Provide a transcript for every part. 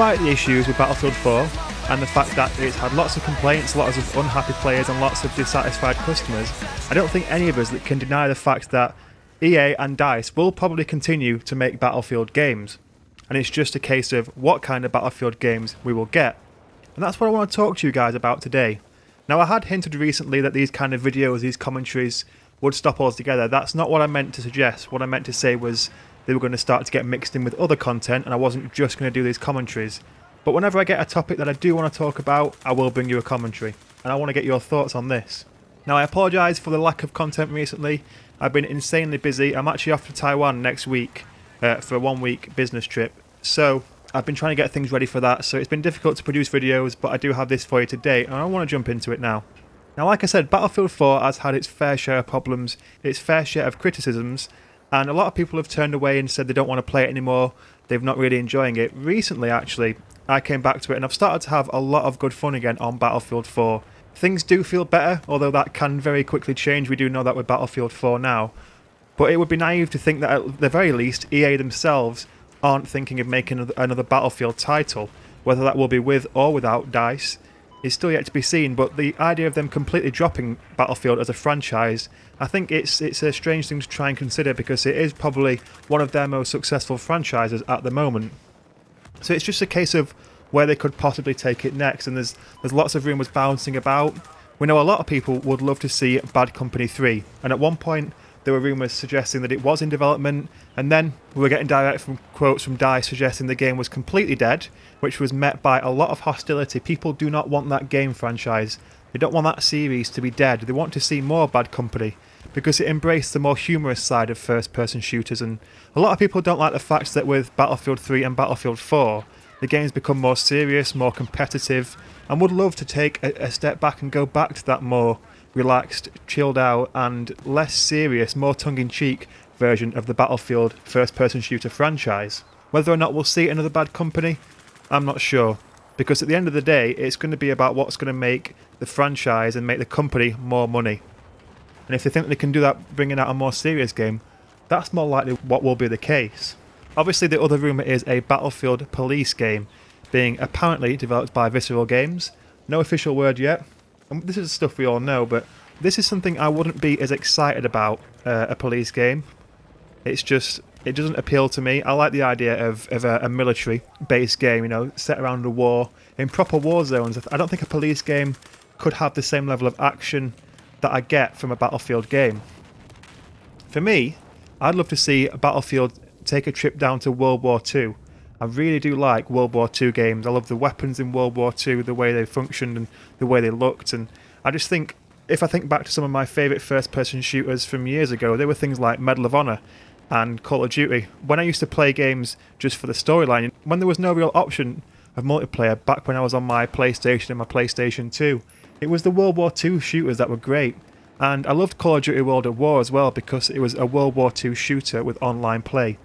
despite the issues with Battlefield 4 and the fact that it's had lots of complaints, lots of unhappy players and lots of dissatisfied customers, I don't think any of us that can deny the fact that EA and DICE will probably continue to make Battlefield games. And it's just a case of what kind of Battlefield games we will get. And that's what I want to talk to you guys about today. Now, I had hinted recently that these kind of videos, these commentaries, would stop altogether. That's not what I meant to suggest. What I meant to say was they were going to start to get mixed in with other content and I wasn't just going to do these commentaries. But whenever I get a topic that I do want to talk about, I will bring you a commentary. And I want to get your thoughts on this. Now, I apologise for the lack of content recently. I've been insanely busy. I'm actually off to Taiwan next week for a 1-week business trip. So I've been trying to get things ready for that. So it's been difficult to produce videos, but I do have this for you today and I want to jump into it now. Now, like I said, Battlefield 4 has had its fair share of problems, its fair share of criticisms, and a lot of people have turned away and said they don't want to play it anymore. They're not really enjoying it. Recently, actually, I came back to it and I've started to have a lot of good fun again on Battlefield 4. Things do feel better, although that can very quickly change. We do know that with Battlefield 4 now. But it would be naive to think that at the very least, EA themselves aren't thinking of making another Battlefield title. Whether that will be with or without DICE is still yet to be seen, but the idea of them completely dropping Battlefield as a franchise, I think it's a strange thing to try and consider because it is probably one of their most successful franchises at the moment. So it's just a case of where they could possibly take it next, and there's lots of rumours bouncing about. We know a lot of people would love to see Bad Company 3, and at one point there were rumours suggesting that it was in development, and then we were getting direct quotes from DICE suggesting the game was completely dead, which was met by a lot of hostility. People do not want that game franchise. They don't want that series to be dead. They want to see more Bad Company, because it embraced the more humorous side of first-person shooters, and a lot of people don't like the fact that with Battlefield 3 and Battlefield 4, the game's become more serious, more competitive, and would love to take a step back and go back to that more relaxed, chilled out, and less serious, more tongue-in-cheek version of the Battlefield first-person shooter franchise. Whether or not we'll see another Bad Company, I'm not sure, because at the end of the day, it's going to be about what's going to make the franchise and make the company more money. And if they think they can do that bringing out a more serious game, that's more likely what will be the case. Obviously, the other rumour is a Battlefield Police game being apparently developed by Visceral Games. No official word yet. And this is stuff we all know, but this is something I wouldn't be as excited about, a police game. It's just, it doesn't appeal to me. I like the idea of a military-based game, you know, set around a war, in proper war zones. I don't think a police game could have the same level of action that I get from a Battlefield game. For me, I'd love to see a Battlefield take a trip down to World War II. I really do like World War II games. I love the weapons in World War II, the way they functioned and the way they looked, and I just think, if I think back to some of my favourite first-person shooters from years ago, they were things like Medal of Honor and Call of Duty. When I used to play games just for the storyline, when there was no real option of multiplayer, back when I was on my PlayStation and my PlayStation 2, it was the World War II shooters that were great. And I loved Call of Duty World at War as well because it was a World War II shooter with online play.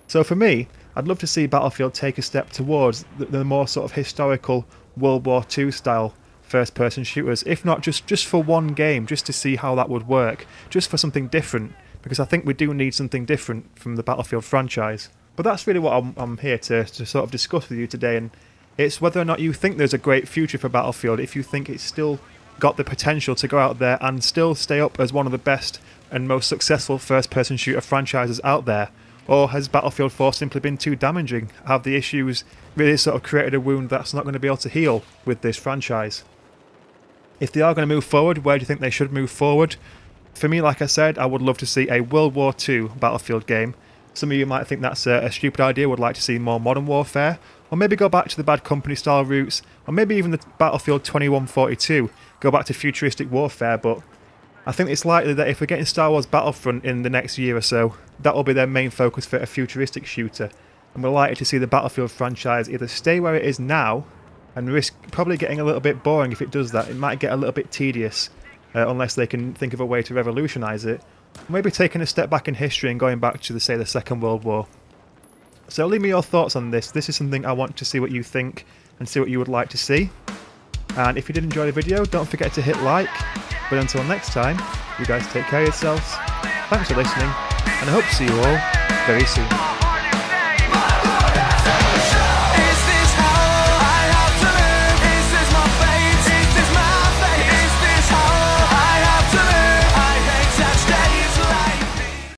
So for me, I'd love to see Battlefield take a step towards the more sort of historical World War II style first-person shooters, if not just for one game, just to see how that would work, just for something different, because I think we do need something different from the Battlefield franchise. But that's really what I'm here to sort of discuss with you today, and it's whether or not you think there's a great future for Battlefield, if you think it's still got the potential to go out there and still stay up as one of the best and most successful first-person shooter franchises out there, or has Battlefield 4 simply been too damaging? Have the issues really sort of created a wound that's not going to be able to heal with this franchise? If they are going to move forward, where do you think they should move forward? For me, like I said, I would love to see a World War II Battlefield game. Some of you might think that's a stupid idea, would like to see more modern warfare, or maybe go back to the Bad Company style routes, or maybe even the Battlefield 2142, go back to futuristic warfare, but I think it's likely that if we're getting Star Wars Battlefront in the next year or so, that will be their main focus for a futuristic shooter, and we're likely to see the Battlefield franchise either stay where it is now, and risk probably getting a little bit boring if it does that. It might get a little bit tedious, unless they can think of a way to revolutionise it. Maybe taking a step back in history and going back to, say, the Second World War. So leave me your thoughts on this. This is something I want to see what you think and see what you would like to see. And if you did enjoy the video, don't forget to hit like. But until next time, you guys take care of yourselves. Thanks for listening, and I hope to see you all very soon.